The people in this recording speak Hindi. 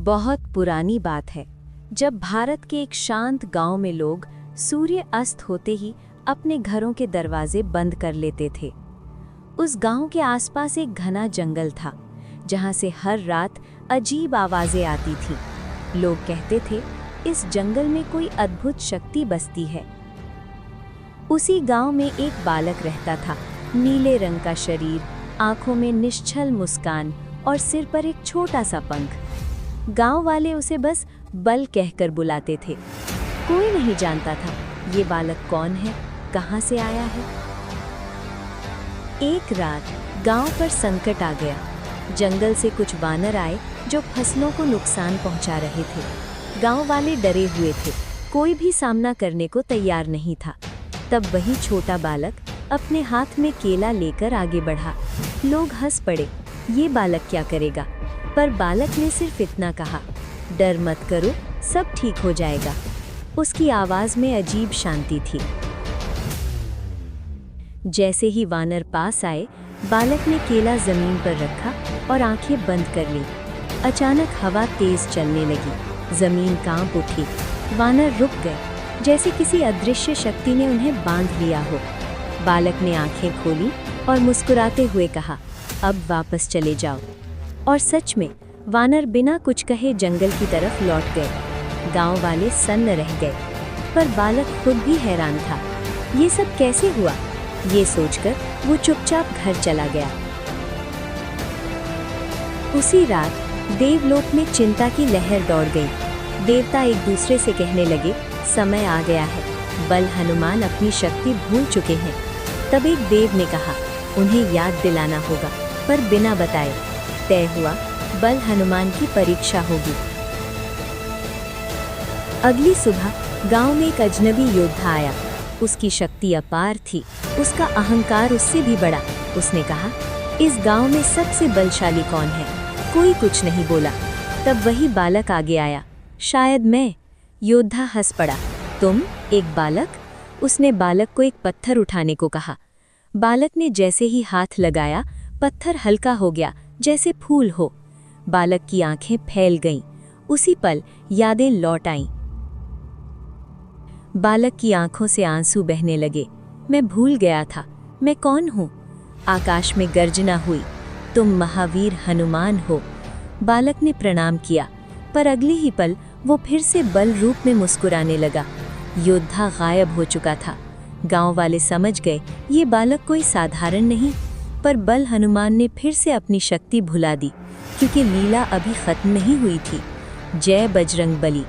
बहुत पुरानी बात है जब भारत के एक शांत गांव में लोग सूर्य अस्त होते ही अपने घरों के दरवाजे बंद कर लेते थे। उस गांव के आसपास एक घना जंगल था जहां से हर रात अजीब आवाजें आती थीं। लोग कहते थे इस जंगल में कोई अद्भुत शक्ति बसती है। उसी गांव में एक बालक रहता था, नीले रंग का शरीर, आंखों में निश्चल मुस्कान और सिर पर एक छोटा सा पंख। गांव वाले उसे बस बल कहकर बुलाते थे। कोई नहीं जानता था ये बालक कौन है, कहां से आया है। एक रात गांव पर संकट आ गया। जंगल से कुछ वानर आए जो फसलों को नुकसान पहुंचा रहे थे। गांव वाले डरे हुए थे, कोई भी सामना करने को तैयार नहीं था। तब वही छोटा बालक अपने हाथ में केला लेकर आगे बढ़ा। लोग हंस पड़े, ये बालक क्या करेगा? पर बालक ने सिर्फ इतना कहा, डर मत करो, सब ठीक हो जाएगा। उसकी आवाज में अजीब शांति थी। जैसे ही वानर पास आए, बालक ने केला जमीन पर रखा और आंखें बंद कर ली। अचानक हवा तेज चलने लगी, जमीन कांप उठी। वानर रुक गए, जैसे किसी अदृश्य शक्ति ने उन्हें बांध लिया हो। बालक ने आंखें खोली और मुस्कुराते हुए कहा, अब वापस चले जाओ। और सच में वानर बिना कुछ कहे जंगल की तरफ लौट गए। गांव वाले सन्न रह गए, पर बालक खुद भी हैरान था। ये सब कैसे हुआ? ये सोचकर वो चुपचाप घर चला गया। उसी रात देवलोक में चिंता की लहर दौड़ गई। देवता एक दूसरे से कहने लगे, समय आ गया है, बल हनुमान अपनी शक्ति भूल चुके हैं। तब एक देव ने कहा, उन्हें याद दिलाना होगा, पर बिना बताए। तय हुआ, बल हनुमान की परीक्षा होगी। अगली सुबह गांव में एक अजनबी योद्धा आया। उसकी शक्ति अपार थी, उसका अहंकार उससे भी बड़ा। उसने कहा, इस गांव में सबसे बलशाली कौन है? कोई कुछ नहीं बोला। तब वही बालक आगे आया, शायद मैं। योद्धा हंस पड़ा, तुम एक बालक? उसने बालक को एक पत्थर उठाने को कहा। बालक ने जैसे ही हाथ लगाया, पत्थर हल्का हो गया, जैसे फूल हो। बालक की आंखें फैल गईं। उसी पल यादें लौट आईं। बालक की आंखों से आंसू बहने लगे। मैं भूल गया था, मैं कौन हूँ? आकाश में गर्जना हुई, तुम महावीर हनुमान हो। बालक ने प्रणाम किया, पर अगले ही पल वो फिर से बल रूप में मुस्कुराने लगा। योद्धा गायब हो चुका था। गांव वाले समझ गए ये बालक कोई साधारण नहीं, पर बल हनुमान ने फिर से अपनी शक्ति भुला दी, क्योंकि लीला अभी खत्म नहीं हुई थी। जय बजरंग बली।